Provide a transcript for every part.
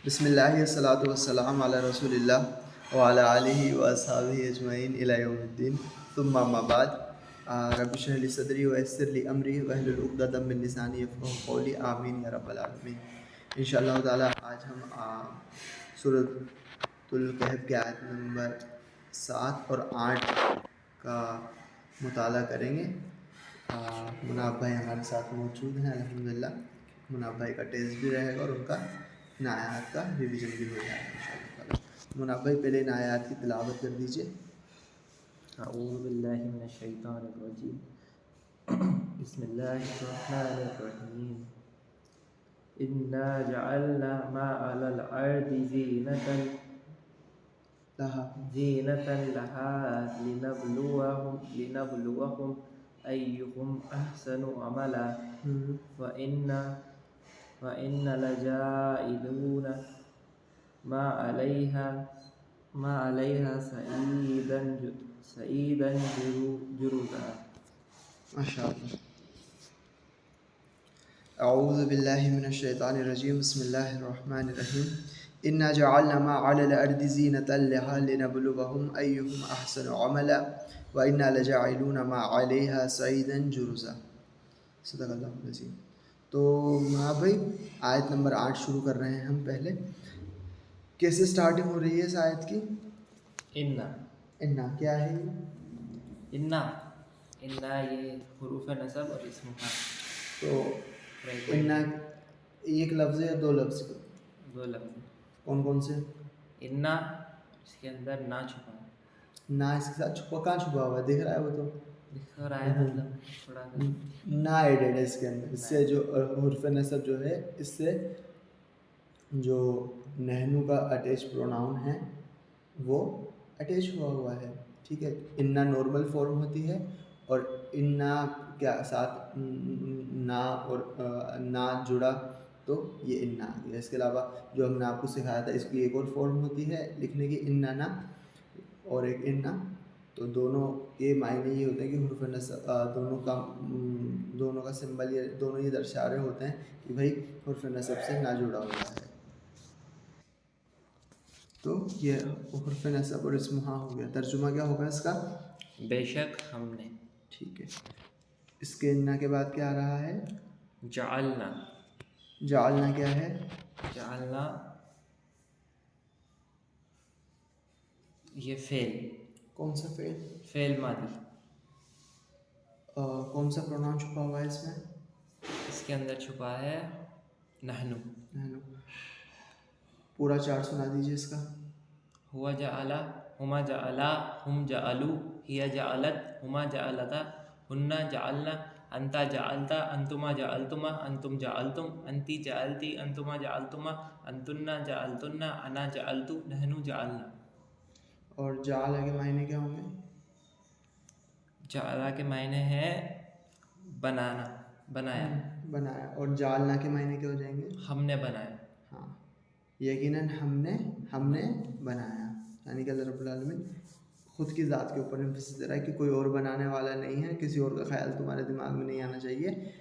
बिस्मिल्लाहि अस्सलातु वस्सलाम अला रसूलिल्लाह व अला आलिहि व अस्हाबिहि अजमईन इला यौमिद्दीन सुम्मा अम्मा बाद। रब्बि इश्रह ली सदरी व यस्सिर ली अमरी वहलुल उक़दतम मिन लिसानी यफ़क़हू क़ौली आमीन या रब्बल आलमीन। इंशाअल्लाह ताला आज हम सूरतुल कहफ़ के आयत नंबर 7 और 8 का मुताला करेंगे। मुनाब भाई हमारे साथ मौजूद हैं अल्हम्दुलिल्लाह। मुनाब भाई का टेस्ट भी रहेगा और उनका इन आयात का रिवीजन भी हो जाएगा इंशाअल्लाह ताला। मुनाब भाई पहले इन आयात की तिलावत कर दीजिए। अऊज़ु बिल्लाहि मिनश शैतानिर रजीम। बिस्मिल्लाहिर्रहमानिर्रहीम। इन्ना जअलना मा अलल अर्दि ज़ीनतन लहा लिनब्लुवहुम अय्युहुम अहसनु अमला व इन्ना लजाइलून मा अलैहा सईदन जुरुज़ा। माशाअल्लाह। अऊज़ु बिल्लाहि मिनश शैतानिर रजीम। बिस्मिल्लाहिर्रहमानिर्रहीम। इन्ना जअलना मा अलल अर्दि ज़ीनतन लहा लिनब्लुवहुम अय्युहुम अहसनु अमला व इन्ना लजाइलून मा अलैहा सईदन जुरुज़ा। सदक़ल्लाहुल अज़ीम। तो मुनाब भाई आयत नंबर 8 शुरू कर रहे हैं हम। पहले कैसे स्टार्टिंग हो रही है इस आयत की? इन्ना क्या है ये? इन्ना ये हुरूफ नसब और इस्म का तो इन्ना एक लफ्ज़ है या दो लफ्ज़? दो लफ्ज़। कौन कौन से? इन्ना इसके अंदर ना छुपा है। ना इसके साथ कहाँ छुपा हुआ है? दिख रहा है वो तो। दिख रहा है मतलब थोड़ा सा ना एडेड है इसके अंदर। इससे जो हुर्फ नसब जो है, इससे जो नहनू का अटैच प्रोनाउन है वो अटैच हुआ है। ठीक है। इन्ना नॉर्मल फॉर्म होती है और इन्ना क्या साथ ना और ना जुड़ा तो ये इन्ना आ गया। इसके अलावा जो हमने आपको सिखाया था इसकी एक और फॉर्म होती है लिखने की, इन्ना ना और एक इन्ना। तो दोनों के मायने ये होते हैं कि हुर्फ नसब दोनों का सिंबल ये दोनों ये दर्शा रहे होते हैं कि भाई हुर्फ नसब से ना जुड़ा हुआ है। तो ये हुर्फ नसब और इस्म हाँ हो गया। तर्जुमा क्या होगा इसका? बेशक हमने। ठीक है। इसके इन्ना के बाद क्या आ रहा है? जालना क्या है? जालना ये फेल। कौन सा फेल? फेल मादी। कौन सा प्रोनाउन छुपा हुआ है इसमें? इसके अंदर छुपा है नहनु। पूरा 4 सुना दीजिए इसका। हुआ जाअला, हुमा जाअला, हुम जाअलू, हिया जाअलत, हुमा जाअलता, हुन्ना जाअलना, अंता जाअलता, अंतुमा जाअलतुमा, अंतुम जाअलतुम, अंती जाअलती, अंतुमा जाअलतुमा, अंतुन्ना जाअलतुन्ना, अना जाअलतु, नहनु जाअलना। और जाअला के मायने क्या होंगे? जाअला के मायने हैं बनाना, बनाया। और जाअलना के मायने क्या हो जाएंगे? हमने बनाया। हाँ, यकीनन हमने बनाया। यानी कि अल्लाह रब्बुल आलमीन खुद की ज़ात के ऊपर एम्फसिस दे रहा है कि कोई और बनाने वाला नहीं है, किसी और का ख्याल तुम्हारे दिमाग में नहीं आना चाहिए।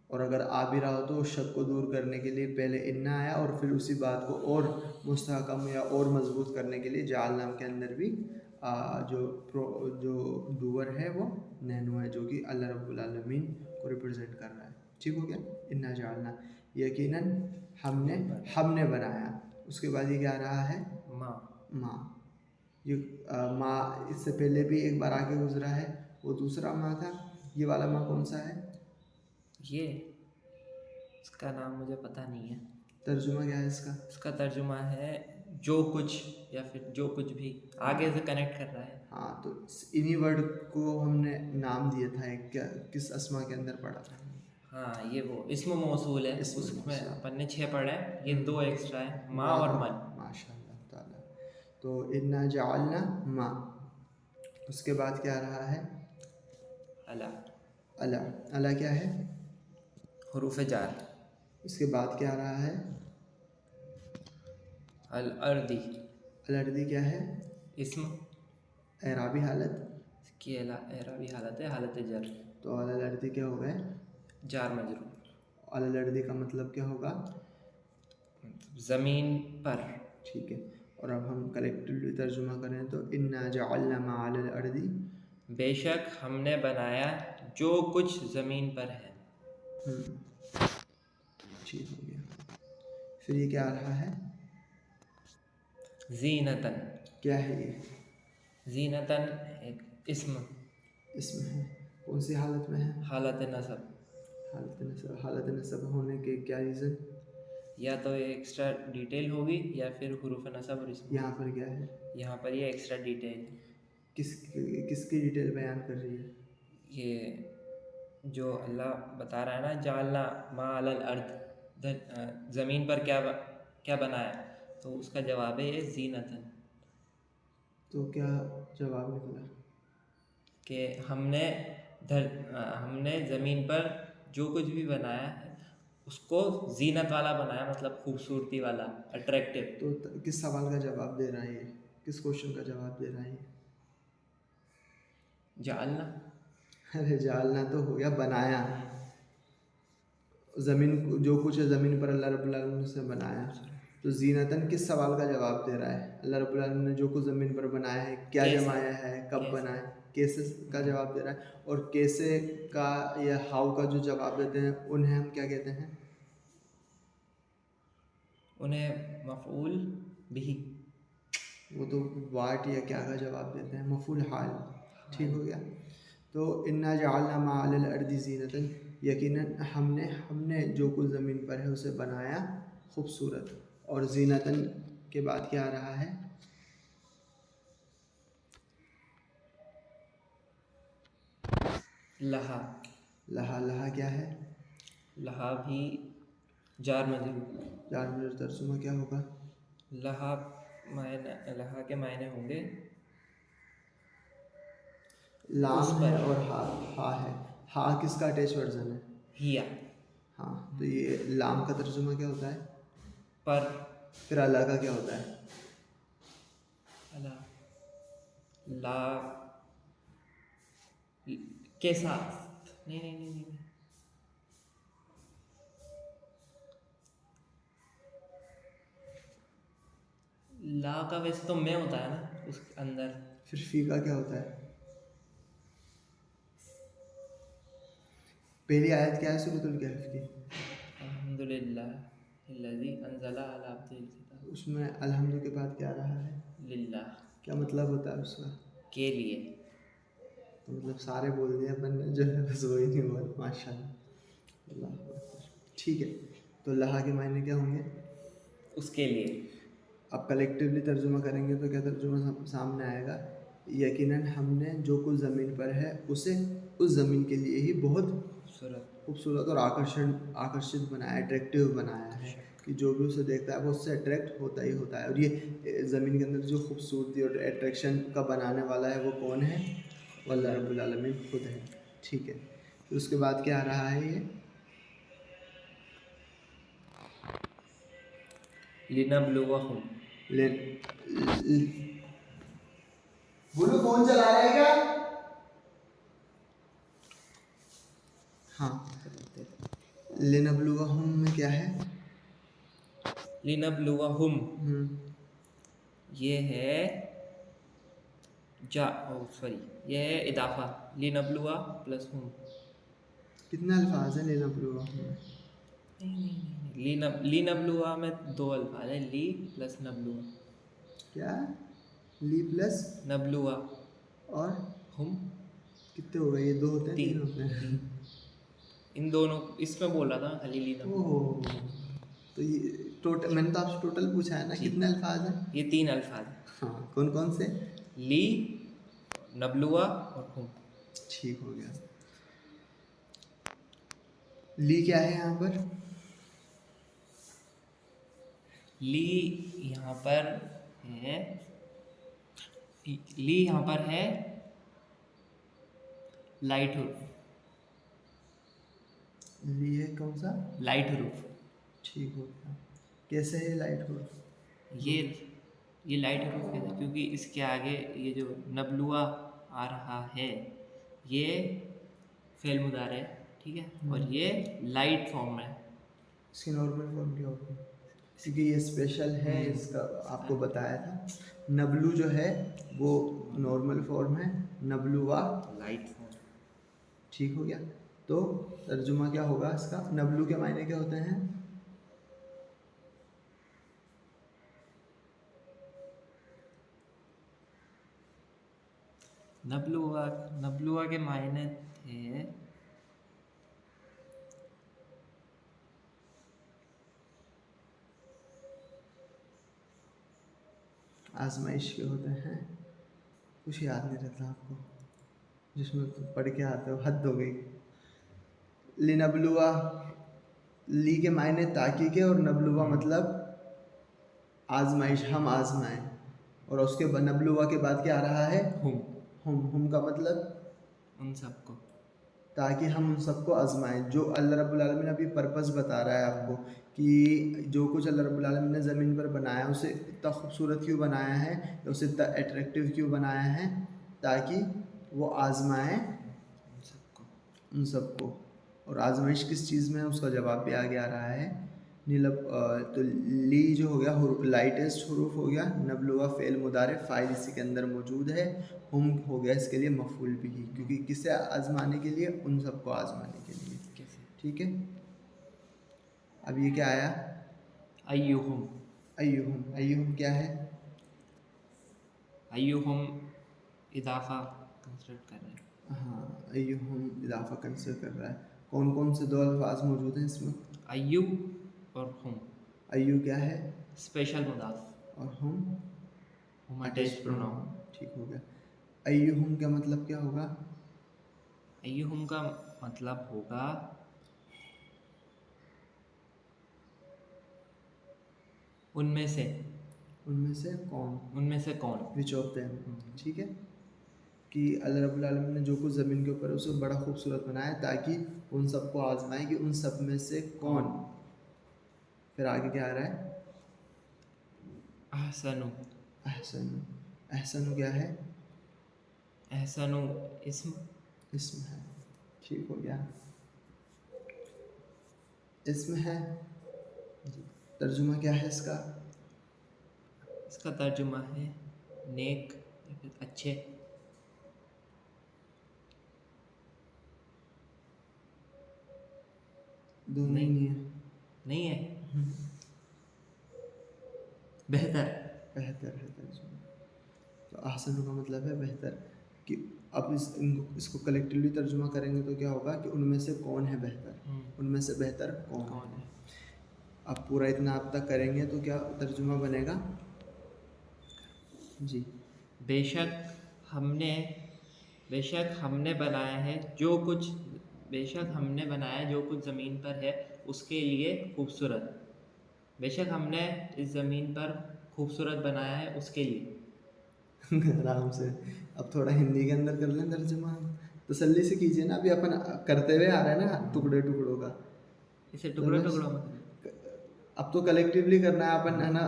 और अगर आ भी रहा हो तो उस शक को दूर करने के लिए पहले इन्ना आया और फिर उसी बात को और मुस्तहकम या और मजबूत करने के लिए जाल नाम के अंदर भी जो डूअर है वो नहनु है, जो कि अल्लाह रब्बुल आलमीन को रिप्रेजेंट कर रहा है। ठीक हो गया? इन्ना जालना यकीनन हमने बनाया। उसके बाद ये क्या आ रहा है? माँ। ये माँ इससे पहले भी एक बार आगे गुजरा है, वो दूसरा माँ था। ये वाला माँ कौन सा है? ये इसका नाम मुझे पता नहीं है। तर्जुमा क्या है इसका? इसका तर्जुमा है जो कुछ या फिर जो कुछ भी, आगे से कनेक्ट कर रहा है। हाँ, तो इन्हीं वर्ड को हमने नाम दिया था एक, क्या किस अस्मा के अंदर पढ़ा था? हाँ, ये वो इस्म मौसूल है। उसमें अपन ने 6 पढ़ा है, ये 2 एक्स्ट्रा है, माँ और मन। माशाअल्लाह ताला। तो इन्ना जाअलना माँ। उसके बाद क्या आ रहा है? अला क्या है? हुरूफ जार। इसके बाद क्या आ रहा है? अल अर्दी क्या है? इस्म। एराबी हालत? इसकी एराबी हालत है हालत जर। तो अल क्या हो गए? जार मजरूर। अल का मतलब क्या होगा? ज़मीन पर। ठीक है, और अब हम कलेक्टिवली तर्जुमा करें तो इन्ना जअलना मा अलल अर्दी, बेशक हमने बनाया जो कुछ ज़मीन पर है। ठीक हो गया। फिर ये क्या आ रहा है, ज़ीनतन। क्या है ये, ज़ीनतन एक इस्म, इसमें है, कौन सी हालत में है, हालत नसब। हालत नसब होने के क्या रीज़न, या तो ये एक्स्ट्रा डिटेल होगी या फिर हुरूफ नसब और इस्म। यहाँ पर क्या है, यहाँ पर ये एक्स्ट्रा डिटेल, किसकी डिटेल बयान कर रही है, ये जो अल्लाह बता रहा है ना, जालना मा अलल अर्द, ज़मीन पर क्या बनाया, तो उसका जवाब है ये ज़ीनतन, तो क्या जवाब निकला, कि हमने ज़मीन पर जो कुछ भी बनाया है उसको ज़ीनत वाला बनाया, मतलब खूबसूरती वाला, अट्रैक्टिव। तो किस सवाल का जवाब दे रहा है ये, किस क्वेश्चन का जवाब दे रहा है ये, जालना, अरे जालना तो हो गया बनाया, ज़मीन जो कुछ है ज़मीन पर अल्लाह रब्बुल आलमीन ने बनाया, तो जीनतन किस सवाल का जवाब दे रहा है, अल्लाह रब्बुल आलमीन ने जो कुछ ज़मीन पर बनाया है क्या कैसे? जमाया है, कब कैसे? बनाया, कैसे का जवाब दे रहा है, और कैसे का या हाउ का जो जवाब देते हैं उन्हें हम क्या कहते हैं, उन्हें मफ़ऊल बिही, वो तो वाट या क्या का जवाब देते हैं, मफूल हाल। ठीक हो गया। तो इन्ना जअलना मा अलल अर्दी ज़ीनतन, यकीनन हमने जो कुछ ज़मीन पर है उसे बनाया खूबसूरत, और ज़ीनतन के बाद क्या आ रहा है, लहा। लहा, लहा क्या है, लहा भी जार मजरूर। जार में तर्जुमा क्या होगा, लहा लहा के मायने होंगे लाम उस है पर, और हा है, हा किसका अटैच वर्जन है, हिया हाँ, तो ये लाम का तर्जुमा क्या होता है, पर, फिर अल्लाह का क्या होता है, अला ला के साथ, नहीं, ला का वैसे तो मैं होता है ना उसके अंदर। फिर फी का क्या होता है, पहली आयत क्या है सूरतुल कहफ की, अल्हम्दुलिल्लाहिल्लज़ी अंज़ला अला अब्दिल किताब, उसमें अल्हम्दु के बाद क्या रहा है, लिल्लाह, क्या मतलब होता है उसका, के लिए। तो मतलब सारे बोल दिए अपन ने, जो है बस वही नहीं हुआ, माशाल्लाह, अल्लाह अकबर। ठीक है, तो लहा के मायने क्या होंगे, उसके लिए। अब कलेक्टिवली तर्जुमा करेंगे तो क्या तर्जुमा सामने आएगा, यकीनन हमने जो कुछ ज़मीन पर है उसे उस ज़मीन के लिए ही बहुत खूबसूरत, खूबसूरत और आकर्षित बनाया, अट्रैक्टिव बनाया है, कि जो भी उसे देखता है वो उससे अट्रैक्ट होता ही होता है। और ये ज़मीन के अंदर जो खूबसूरती और अट्रैक्शन का बनाने वाला है वो कौन है, वो अल्लाह रब्बुल आलमीन खुद है। ठीक है, फिर उसके बाद क्या आ रहा है ये, लिनब्लुवहुम, ले, बोलो कौन चला रहेगा, हाँ, लिनब्लुवहुम में क्या है, लिनब्लुवहुम ये है ये है इदाफा, लिनब्लुवा प्लस हुम। कितने अल्फाज हैं लिनब्लुवहुम में, नहीं, लिनब्लुवा में दो अल्फाज है, ली प्लस नब्लुवा। क्या, ली प्लस नब्लुवा और हुम, कितने हो गए, ये दो होते हैं तीन तीन, होते हैं, इन दोनों इसमें बोला था खाली लिनब्लुवा। ओह, तो ये टोटल मैंने तो आपसे टोटल पूछा है ना, जी। कितने अल्फाज हैं, ये तीन अल्फाज, हाँ, कौन कौन से, ली, नब्लुवा और हुम। ठीक हो गया। ली क्या है यहाँ पर, ली यहाँ पर है, ली यहाँ पर है लाइट हुरूफ, ली है कौन सा, लाइट हुरूफ। ठीक हो गया। कैसे है लाइट हो, ये लाइट हुरूफ है क्योंकि इसके आगे ये जो नब्लुआ आ रहा है ये फेल मुदारे है, ठीक है, और ये लाइट फॉर्म में है। इसकी नॉर्मल फॉर्म क्या होती है, क्योंकि ये स्पेशल है, इसका आपको बताया था। नबलू जो है वो नॉर्मल फॉर्म है, नबलुआ लाइट फॉर्म। ठीक हो गया। तो तर्जुमा क्या होगा इसका? नबलू के मायने क्या होते हैं? नबलुआ, नबलुआ के मायने थे आजमाइश के होते हैं। कुछ याद नहीं रहता आपको, जिसमें तुम पढ़ के आते हो, हद हो गई। लिनबलुआ, ली के मायने ताकि के, और नबलुआ मतलब आजमाइश, हम आजमाएं। और उसके नबलुआ के बाद क्या आ रहा है? हम का मतलब उन सबको, ताकि हम उन सबको आजमाएं। जो अल्लाह रब्बुल आलमीन अभी पर्पस बता रहा है आपको कि जो कुछ अल्लाह रब्बुल आलमीन ने ज़मीन पर बनाया उसे इतना खूबसूरत क्यों बनाया है, या उसे इतना अट्रैक्टिव क्यों बनाया है, ताकि वो आजमाएं उन सबको। उन सबको। और आजमाइश किस चीज़ में है उसका जवाब भी आगे आ रहा है। नीलब तो ली जो हो गया लाइटेस्ट हरूफ हो गया, नबलुआ फ़ेल मुदारे फ़ाइल इसी के अंदर मौजूद है। हम हो गया इसके लिए मफूल भी, क्योंकि किसे आजमाने के लिए? उन सबको आजमाने के लिए। कैसे? ठीक है। अब ये क्या आया? अय्युहुम। अय्युहुम, अय्युहुम क्या है? अय्युहुम इदाफा कंस्ट्रक्ट कर रहे हैं। हाँ, अय्युहुम इजाफा कंसिडर कर रहा है। कौन कौन से दो अल्फाज मौजूद हैं इसमें? अय्यु और हुम अय्यु क्या है? स्पेशल मुदाफ, और हम हुम अटैच्ड प्रोनाउन। ठीक हो गया। अय्युहुम का मतलब क्या होगा? अय्युहुम का मतलब होगा उनमें से, उनमें से कौन? उनमें से कौन। Which of them. ठीक है, कि अल्लाह रब्बुल आलमीन ने जो कुछ ज़मीन के ऊपर है उसे बड़ा खूबसूरत बनाया ताकि उन सबको आजमाए कि उन सब में से कौन। फिर आगे क्या आ रहा है? अहसनु। अहसन, अहसन क्या है? अहसनु इस्म, इसम है। ठीक हो गया, इसम है। तर्जुमा क्या है इसका? इसका तर्जुमा है नेक या फिर अच्छे। दोनों ही नहीं है। नहीं है, बेहतर। बेहतर है तर्जुमा। तो अहसन का मतलब है बेहतर। कि अब इसको कलेक्टिवली तर्जुमा करेंगे तो क्या होगा कि उनमें से कौन है बेहतर, उनमें से बेहतर कौन है। अब पूरा इतना आप तक करेंगे तो क्या तर्जुमा बनेगा? जी। बेशक हमने, बेशक हमने बनाया है जो कुछ, बेशक हमने बनाया जो कुछ ज़मीन पर है उसके लिए खूबसूरत। बेशक हमने इस ज़मीन पर खूबसूरत बनाया है उसके लिए। आराम से। अब थोड़ा हिंदी के अंदर कर लें तर्जुमा, तसल्ली से कीजिए ना, अभी अपन करते हुए आ रहे हैं ना टुकड़े टुकड़ों का। इसे तो टुकड़ों बस टुकड़ों में करें। अब तो कलेक्टिवली करना है अपन, है ना।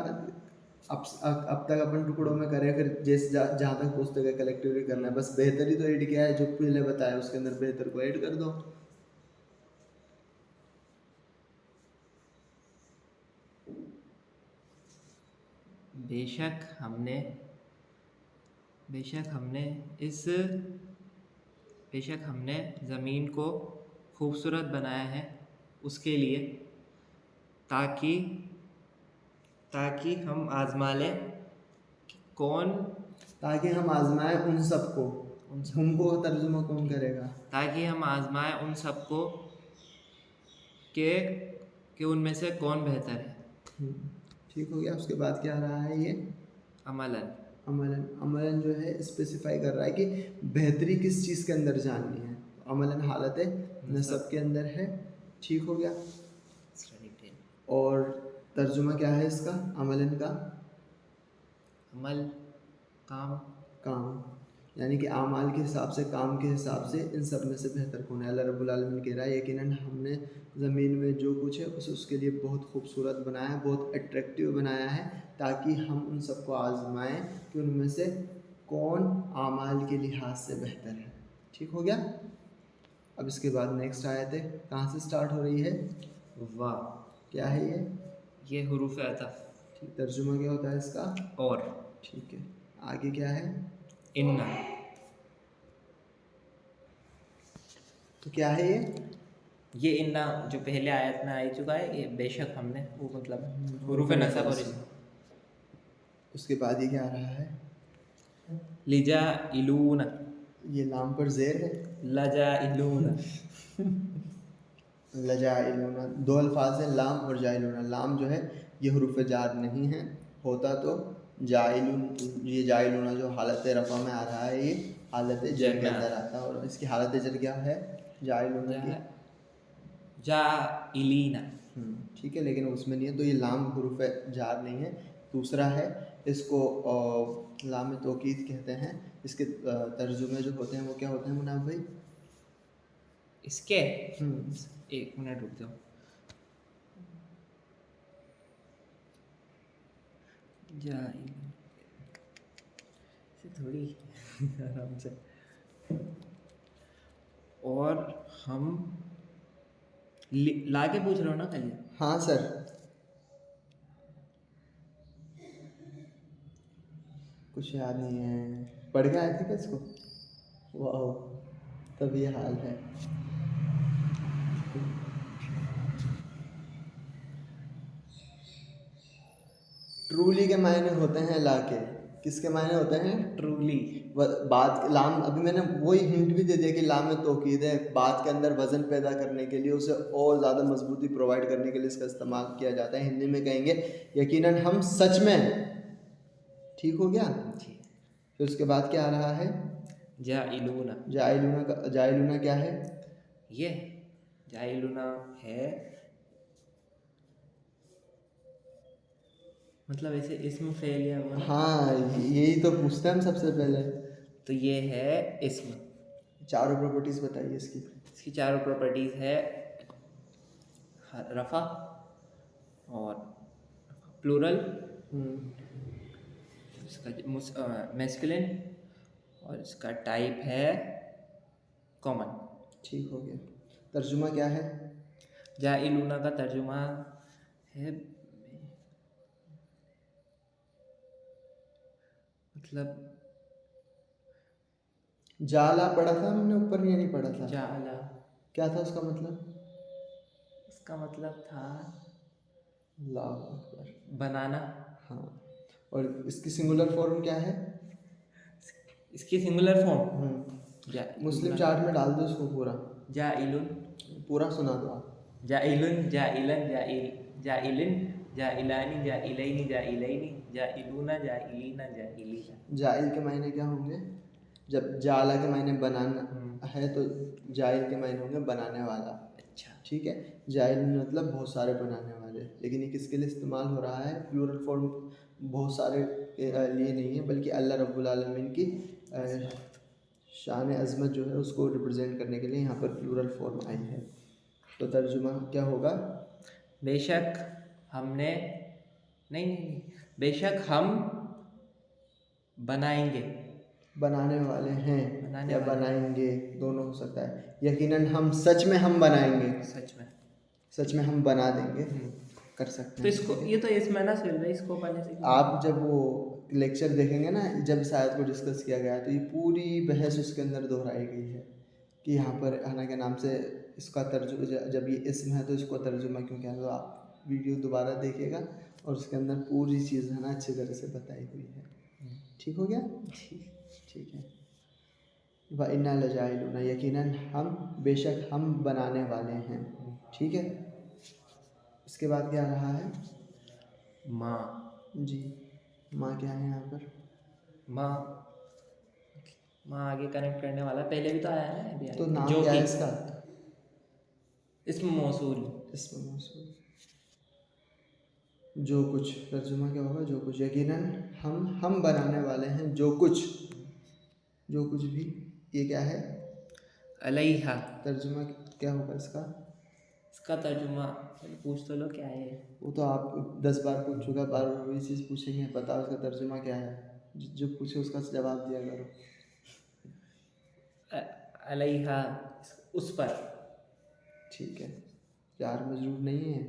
अब तक अपन टुकड़ों में करें, फिर जैसे जहाँ तक पहुँचते गए कलेक्टिवली करना है। बस बेहतरी तो ऐड किया है, जो पहले बताया उसके अंदर बेहतर को ऐड कर दो। बेशक हमने, बेशक हमने इस, बेशक हमने ज़मीन को खूबसूरत बनाया है उसके लिए, ताकि, ताकि हम आज़मा लें कि कौन, ताकि हम आजमाएं उन सबको। उन सब, हमको तर्जुमा कौन करेगा? ताकि हम आज़माएं उन सबको कि उनमें से कौन बेहतर है। ठीक हो गया। उसके बाद क्या आ रहा है? ये अमलन। अमलन, अमलन जो है स्पेसिफाई कर रहा है कि बेहतरी किस चीज़ के अंदर जाननी है। अमलन हालत नसब के अंदर है। ठीक हो गया। और तर्जुमा क्या है इसका अमलन का? अमल काम, काम, यानी कि आमाल के हिसाब से, काम के हिसाब से इन सब में से बेहतर कौन है। अल्लाह रब्बुल आलमीन कह रहा है यकीनन हमने ज़मीन में जो कुछ है उसे उसके लिए बहुत खूबसूरत बनाया है, बहुत अट्रैक्टिव बनाया है, ताकि हम उन सबको आजमाएं कि उनमें से कौन आमाल के लिहाज से बेहतर है। ठीक हो गया। अब इसके बाद नेक्स्ट आयत है, कहाँ से स्टार्ट हो रही है? वाह। क्या है ये? ये हुरूफ अतफ। ठीक, तर्जुमा क्या होता है इसका? और। ठीक है, आगे क्या है? इन्ना। तो क्या है ये इन्ना जो पहले आयत में आ चुका है, ये बेशक हमने, वो मतलब हुरूफ हुरूफ नसब और नस्ब। उसके बाद ये क्या आ रहा है? लिजा इलूना। ये लाम पर ज़ेर है। लजा इलूना। लजाइलूना, दो अल्फाज हैं, लाम और जाइलूना। लाम जो है ये हुरूफ जार नहीं है, होता तो जाइलून, ये जाइलूना जो हालत रफ़ा में आ रहा है ये हालत जर के अंदर आता है, और इसकी हालत जर क्या है जाइलूना की? जा इलीना। ठीक है, लेकिन उसमें नहीं है, तो ये लाम हुरूफ जार नहीं है। दूसरा है, इसको लाम तौकीद कहते हैं। इसके तर्जुमे जो होते हैं वो क्या होते हैं मुनाफ भाई? इसके एक मिनट रुक जाओ। जा थोड़ी आराम से। और हम ला के पूछ रहे हो ना खाली? हाँ सर। कुछ याद नहीं है, पढ़ के आए थे क्या इसको? वाह, तब ये हाल है। ट्रूली के मायने होते हैं लाके। किसके मायने होते हैं? ट्रूली। बात लाम, अभी मैंने वही हिंट भी दे दिया कि लाम में तौकीद है, बात के अंदर वज़न पैदा करने के लिए, उसे और ज़्यादा मजबूती प्रोवाइड करने के लिए इसका इस्तेमाल किया जाता है। हिंदी में कहेंगे यकीनन हम सच में। ठीक हो गया। फिर उसके बाद क्या आ रहा है? जाइलूना। जाइलूना क्या है? ये जाइलूना है मतलब ऐसे इसम फेल या हाँ, यही तो पूछते हैं हम सबसे पहले। तो ये है इसम। चारों प्रॉपर्टीज बताइए इसकी। इसकी चारों प्रॉपर्टीज है रफ़ा और प्लूरल, इसका मैस्कुलिन, और इसका टाइप है कॉमन। ठीक हो गया। तर्जुमा क्या है? जाइलूना का तर्जुमा है मतलब जाला पढ़ा था हमने ऊपर, ये नहीं पढ़ा था? जाला क्या था उसका मतलब? इसका मतलब था अल्लाह अकबर, बनाना। हाँ। और इसकी सिंगुलर फॉर्म क्या है? इसकी सिंगुलर फॉर्म मुस्लिम चार्ट में डाल दो इसको पूरा, जाइलुन। पूरा सुना दो आप। जाइलुन, जाइलन, जाइलिन, जाइलानी, जाइलैनी, जाइलैनी, जाइलूना, जाइलीना, जाइलीना। जाइल के मायने क्या होंगे? जब जाला के मायने बनाना है तो जाइल के मायने होंगे बनाने वाला। अच्छा, ठीक है। जाइल मतलब बहुत सारे बनाने वाले, लेकिन ये किसके लिए इस्तेमाल हो रहा है? प्लूरल फॉर्म बहुत सारे के लिए नहीं है, बल्कि अल्लाह रब्बुल आलमीन की शान अज़मत जो है उसको रिप्रेजेंट करने के लिए यहाँ पर प्लूरल फॉर्म आई है। तो तर्जुमा क्या होगा? बेशक हमने नहीं, बेशक हम बनाएंगे। बनाने वाले हैं बनाने या वाले बनाएंगे, दोनों हो सकता है। यकीनन हम सच में हम बनाएंगे, सच में हम बना देंगे, कर सकते तो हैं। इसको ये तो इसमें ना सिल इसको पढ़ने से आप जब वो लेक्चर देखेंगे ना, जब इस आयत को डिस्कस किया गया, तो ये पूरी बहस उसके अंदर दोहराई गई है कि यहाँ पर अना के नाम से इसका तर्जुमा, जब ये इसम है तो इसको तर्जुमा क्यों किया। तो आप वीडियो दोबारा देखिएगा और उसके अंदर पूरी चीज़ है ना अच्छी तरह से बताई हुई है। ठीक हो गया? ठीक है। व इन्ना लजाइलूना, यकीनन हम, बेशक हम बनाने वाले हैं। ठीक है। इसके बाद क्या आ रहा है? माँ। जी, माँ क्या है यहाँ पर? माँ आगे कनेक्ट करने वाला, पहले भी तो आया है ना अभी तो आया। नाम जो क्या है कि इसका? इस्म मौसूल। इसमें मौसूल, जो कुछ। तर्जुमा क्या होगा? जो कुछ। यकीनन हम बनाने वाले हैं जो कुछ, जो कुछ भी। ये क्या है? अलैहा। तर्जुमा क्या होगा इसका? इसका तर्जुमा पूछ तो लो क्या है। वो तो आप 10 बार पूछ चुका, बार बार वही चीज़ पूछेंगे, बताओ उसका तर्जुमा क्या है। जो पूछे उसका जवाब दिया करो। अलैहा, उस पर। ठीक है। यार मजरूर नहीं है।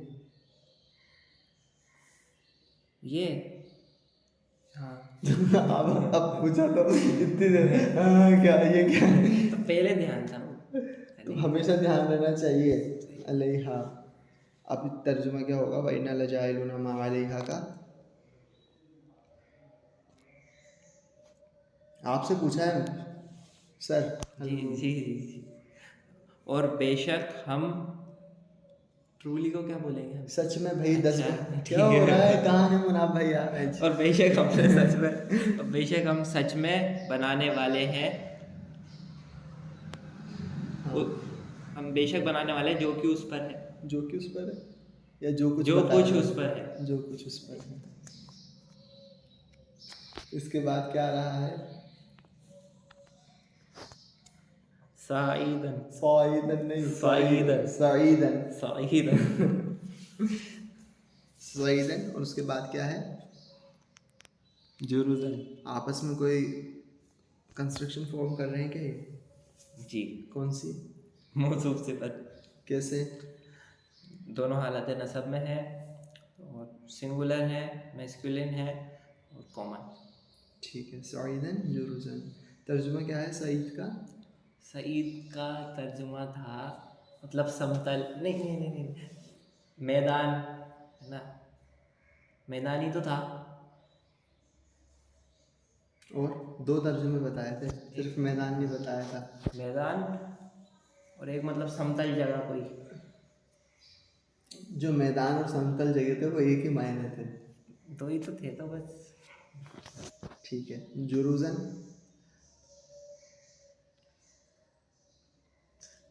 ये हाँ अब पूछा तो इतनी देर क्या ये क्या है? तो पहले ध्यान था वो। तो हमेशा ध्यान रहना चाहिए। अलैहा, अब तर्जुमा क्या होगा? वइन्ना लजाइलुना मा अलैहा का आपसे पूछा है सर। जी जी जी जी। और बेशक हम ट्रूली को क्या बोलेंगे हम? सच में भाई 10 अच्छा, क्या ठीक हो है। रहा है? कहाँ है मुनाफ भाई यार? और बेशक हमने सच में, और बेशक हम सच में बनाने वाले हैं, हाँ, हम बेशक बनाने वाले हैं जो कि उस पर है, जो कि उस पर है या जो कुछ जो बताया कुछ है? उस पर है। जो कुछ उस पर है। इसके बाद क्या रहा है? साइदन, साइदन नहीं, साइदन, साइदन, साइदन, साइदन। और उसके बाद क्या है? जुरुजन। आपस में कोई कंस्ट्रक्शन फॉर्म कर रहे हैं क्या ये? जी, कौन सी? मौसूफ सिफत। कैसे? दोनों हालत नसब में है, और सिंगुलर है, मैस्कुलिन है, और कॉमन। ठीक है, साइदन जुरुजन। तर्जुमा क्या है सईद का? सईद का तर्जुमा था मतलब समतल, नहीं नहीं नहीं नहीं, मैदान है ना, मैदान ही तो था। और दो तर्जुमे बताए थे, सिर्फ मैदान नहीं बताया था। मैदान और एक मतलब समतल जगह कोई। जो मैदान और समतल जगह थे वो एक ही मायने थे। दो ही तो थे तो बस। ठीक है, जुरुजन।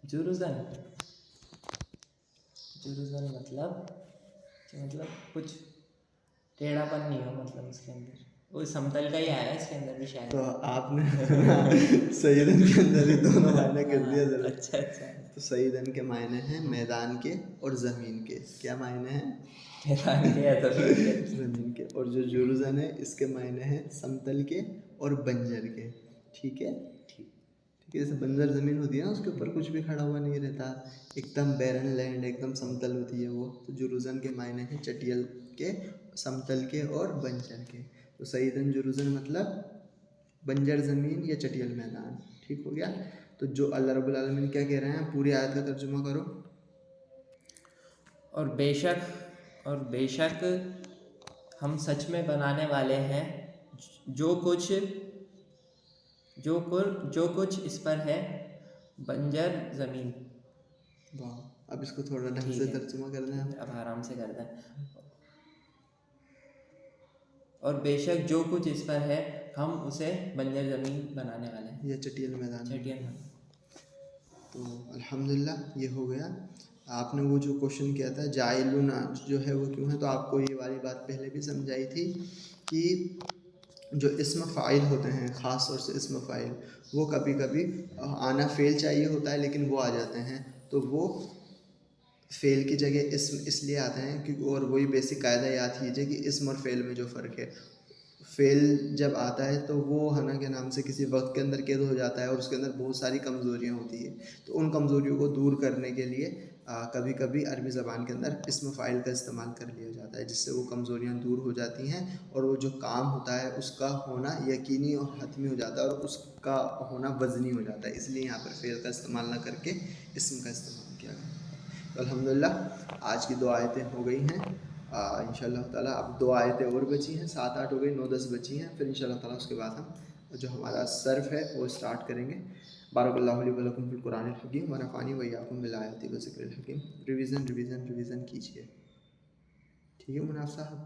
जुरुजन, जुरुजन मतलब कुछ टेढ़ापन नहीं हो, मतलब उसके अंदर वो समतल का ही आया है इसके अंदर भी शायद। तो आपने सईदन के अंदर ही दोनों मायने कर दिया जरा। अच्छा अच्छा। तो सईदन के मायने हैं मैदान के और ज़मीन के। क्या मायने हैं? मैदान के या जमीन के। ज़मीन के। और जो जुरुजन है इसके मायने हैं समतल के और बंजर के। ठीक है, ठीक। ठीक है। जैसे बंजर ज़मीन होती है ना, उसके ऊपर कुछ भी खड़ा हुआ नहीं रहता, एकदम बैरन लैंड, एकदम समतल होती है वो। तो जुरुजन के मायने हैं चटियल के, समतल के और बंजर के। तो सईदन जुरुजन मतलब बंजर ज़मीन या चटियल मैदान। ठीक हो गया। तो जो अल्लाह रब्बुल आलमीन क्या कह रहे हैं, पूरी आयत का तर्जुमा करो। और बेशक हम सच में बनाने वाले हैं जो कुछ इस पर है, बंजर ज़मीन। वाह, अब इसको थोड़ा ढंग ठीक से है, तर्जुमा कर दें आप। अब आराम से करते हैं। और बेशक जो कुछ इस पर है, हम उसे बंजर ज़मीन बनाने वाले हैं, या चटियल मैदान। चटियल मैदान। तो अल्हम्दुलिल्लाह ये हो गया। आपने वो जो क्वेश्चन किया था जाइलुना जो है वो क्यों है, तो आपको ये वाली बात पहले भी समझाई थी कि जो इस्म फ़ाइल होते हैं, ख़ास तौर से इस्म फ़ाइल, वो कभी कभी आना फ़ेल चाहिए होता है लेकिन वो आ जाते हैं। तो वो फ़ेल की जगह इस्म इसलिए आते हैं क्योंकि, और वही बेसिक कायदा याद कीजिए कि इस्म और फ़ेल में जो फ़र्क है, फ़ेल जब आता है तो वो है ना, के नाम से किसी वक्त के अंदर कैद हो जाता है और उसके अंदर बहुत सारी कमज़ोरियाँ होती है। तो उन कमज़ोरियों को दूर करने के लिए कभी कभी अरबी ज़बान के अंदर इस्म फ़ाइल का इस्तेमाल कर लिया जाता है, जिससे वो कमज़ोरियाँ दूर हो जाती हैं और वो जो काम होता है उसका होना यकीनी और हतमी हो जाता है और उसका होना वज़नी हो जाता है। इसलिए यहाँ पर फ़ेल का इस्तेमाल ना करके इस्म का इस्तेमाल किया गया। तो अल्हम्दुलिल्लाह आज की 2 आयतें हो गई हैं। इंशाअल्लाह ताला अब 2 आयतें और बची हैं, 7-8 हो गई, 9-10 बची हैं। फिर इंशाअल्लाह ताला उसके बाद हम जो हमारा सर्फ है वो स्टार्ट करेंगे। बारकल्लाहु ली व लकुम फिल कुरानिल हकीम व नफ़ानी व इय्याकुम बिल आयाति व ज़िक्रिल हकीम। रिवीज़न कीजिए। ठीक है मुनाफ़ साहब।